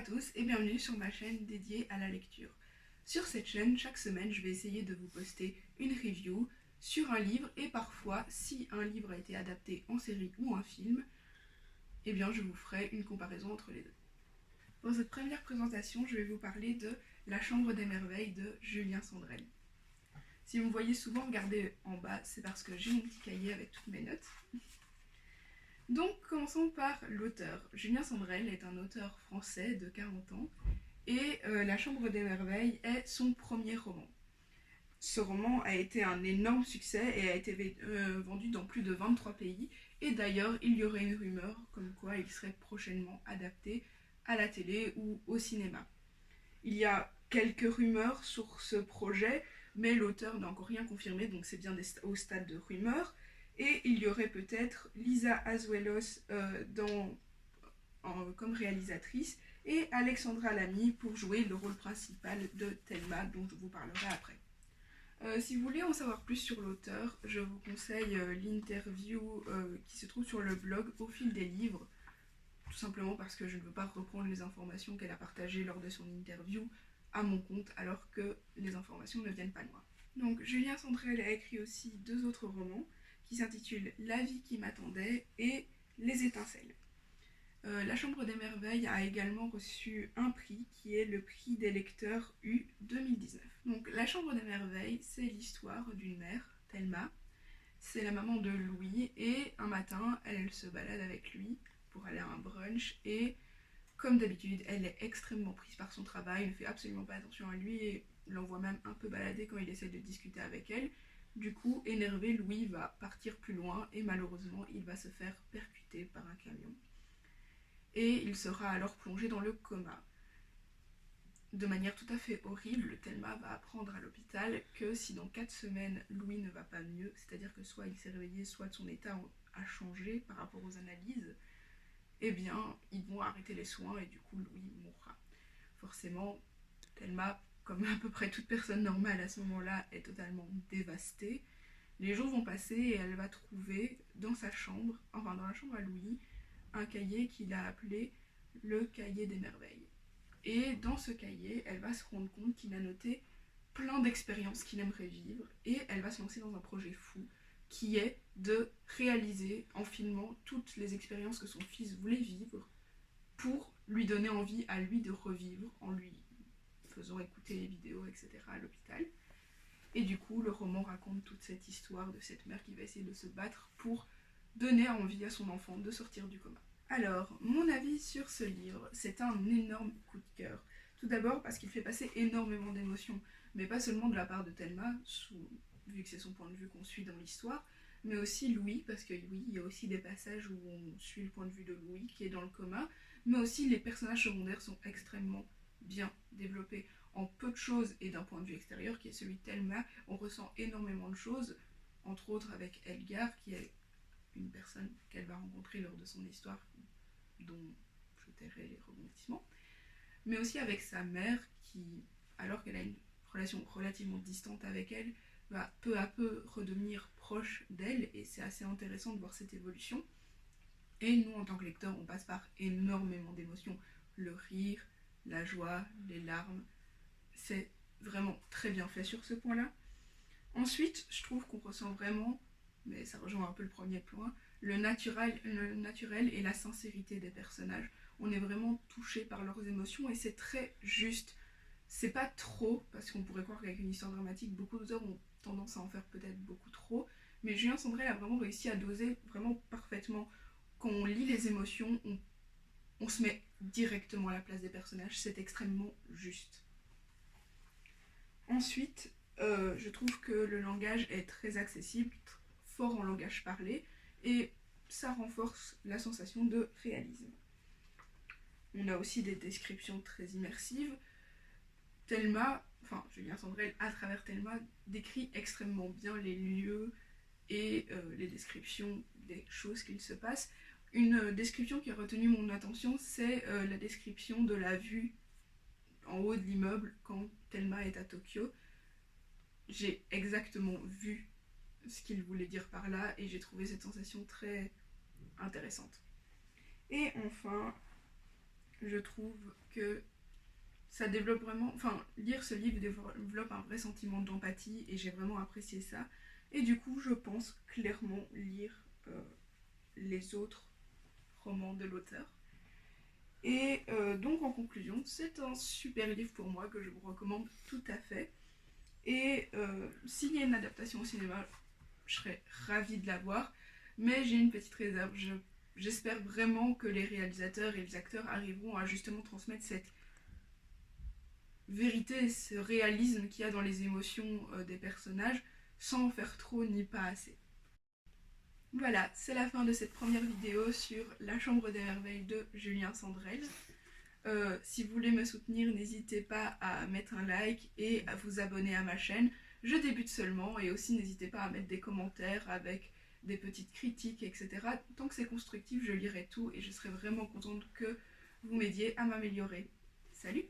tous et bienvenue sur ma chaîne dédiée à la lecture. Sur cette chaîne, chaque semaine, je vais essayer de vous poster une review sur un livre et parfois, si un livre a été adapté en série ou en film, eh bien je vous ferai une comparaison entre les deux. Pour cette première présentation, je vais vous parler de La Chambre des Merveilles de Julien Sandrel. Si vous me voyez souvent regarder en bas, c'est parce que j'ai mon petit cahier avec toutes mes notes. Donc commençons par l'auteur. Julien Sandrel est un auteur français de 40 ans et La Chambre des Merveilles est son premier roman. Ce roman a été un énorme succès et a été vendu dans plus de 23 pays et d'ailleurs il y aurait une rumeur comme quoi il serait prochainement adapté à la télé ou au cinéma. Il y a quelques rumeurs sur ce projet mais l'auteur n'a encore rien confirmé donc c'est bien au stade de rumeurs. Et il y aurait peut-être Lisa Azuelos comme réalisatrice et Alexandra Lamy pour jouer le rôle principal de Thelma, dont je vous parlerai après. Si vous voulez en savoir plus sur l'auteur, je vous conseille l'interview qui se trouve sur le blog Au fil des livres, tout simplement parce que je ne veux pas reprendre les informations qu'elle a partagées lors de son interview à mon compte, alors que les informations ne viennent pas de moi. Donc Julien Sandrel a écrit aussi deux autres romans, qui s'intitule La vie qui m'attendait et Les étincelles. La Chambre des Merveilles a également reçu un prix qui est le prix des lecteurs U 2019. Donc La Chambre des Merveilles, c'est l'histoire d'une mère, Thelma. C'est la maman de Louis et un matin, elle se balade avec lui pour aller à un brunch et comme d'habitude, elle est extrêmement prise par son travail, ne fait absolument pas attention à lui et l'envoie même un peu balader quand il essaie de discuter avec elle. Du coup, énervé, Louis va partir plus loin et malheureusement, il va se faire percuter par un camion. Et il sera alors plongé dans le coma. De manière tout à fait horrible, Thelma va apprendre à l'hôpital que si dans 4 semaines, Louis ne va pas mieux, c'est-à-dire que soit il s'est réveillé, soit son état a changé par rapport aux analyses, eh bien, ils vont arrêter les soins et du coup, Louis mourra. Forcément, Thelma, comme à peu près toute personne normale à ce moment-là, est totalement dévastée. Les jours vont passer et elle va trouver dans sa chambre, enfin dans la chambre à Louis, un cahier qu'il a appelé le cahier des merveilles. Et dans ce cahier, elle va se rendre compte qu'il a noté plein d'expériences qu'il aimerait vivre et elle va se lancer dans un projet fou qui est de réaliser en filmant toutes les expériences que son fils voulait vivre pour lui donner envie à lui de revivre en lui faisant écouter les vidéos, etc. à l'hôpital. Et du coup, le roman raconte toute cette histoire de cette mère qui va essayer de se battre pour donner envie à son enfant de sortir du coma. Alors, mon avis sur ce livre, c'est un énorme coup de cœur. Tout d'abord parce qu'il fait passer énormément d'émotions, mais pas seulement de la part de Thelma, vu que c'est son point de vue qu'on suit dans l'histoire, mais aussi Louis, parce que oui, il y a aussi des passages où on suit le point de vue de Louis qui est dans le coma, mais aussi les personnages secondaires sont extrêmement bien développés. En peu de choses et d'un point de vue extérieur, qui est celui de Thelma, on ressent énormément de choses, entre autres avec Elgar, qui est une personne qu'elle va rencontrer lors de son histoire, dont je tairai les rebondissements, mais aussi avec sa mère, qui, alors qu'elle a une relation relativement distante avec elle, va peu à peu redevenir proche d'elle, et c'est assez intéressant de voir cette évolution. Et nous, en tant que lecteurs, on passe par énormément d'émotions. Le rire, la joie, les larmes, c'est vraiment très bien fait sur ce point-là. Ensuite, je trouve qu'on ressent vraiment, mais ça rejoint un peu le premier point, le naturel et la sincérité des personnages. On est vraiment touché par leurs émotions et c'est très juste. C'est pas trop, parce qu'on pourrait croire qu'avec une histoire dramatique, beaucoup d'auteurs ont tendance à en faire peut-être beaucoup trop, mais Julien Sandrel a vraiment réussi à doser vraiment parfaitement. Quand on lit les émotions, on se met directement à la place des personnages, c'est extrêmement juste. Ensuite, je trouve que le langage est très accessible, fort en langage parlé, et ça renforce la sensation de réalisme. On a aussi des descriptions très immersives. Julien Sandrel, à travers Thelma, décrit extrêmement bien les lieux et les descriptions des choses qu'il se passe. Une description qui a retenu mon attention, c'est la description de la vue en haut de l'immeuble quand Thelma est à Tokyo. J'ai exactement vu ce qu'il voulait dire par là et j'ai trouvé cette sensation très intéressante. Et enfin, Je trouve que ça développe vraiment, enfin, lire ce livre développe un vrai sentiment d'empathie et j'ai vraiment apprécié ça. Et du coup, je pense clairement lire les autres romans de l'auteur. Et donc, en conclusion, c'est un super livre pour moi que je vous recommande tout à fait. Et s'il y a une adaptation au cinéma, je serais ravie de la voir. Mais j'ai une petite réserve. J'espère vraiment que les réalisateurs et les acteurs arriveront à justement transmettre cette vérité, ce réalisme qu'il y a dans les émotions des personnages, sans en faire trop ni pas assez. Voilà, c'est la fin de cette première vidéo sur La Chambre des Merveilles de Julien Sandrel. Si vous voulez me soutenir, n'hésitez pas à mettre un like et à vous abonner à ma chaîne. Je débute seulement et aussi n'hésitez pas à mettre des commentaires avec des petites critiques, etc. Tant que c'est constructif, je lirai tout et je serai vraiment contente que vous m'aidiez à m'améliorer. Salut!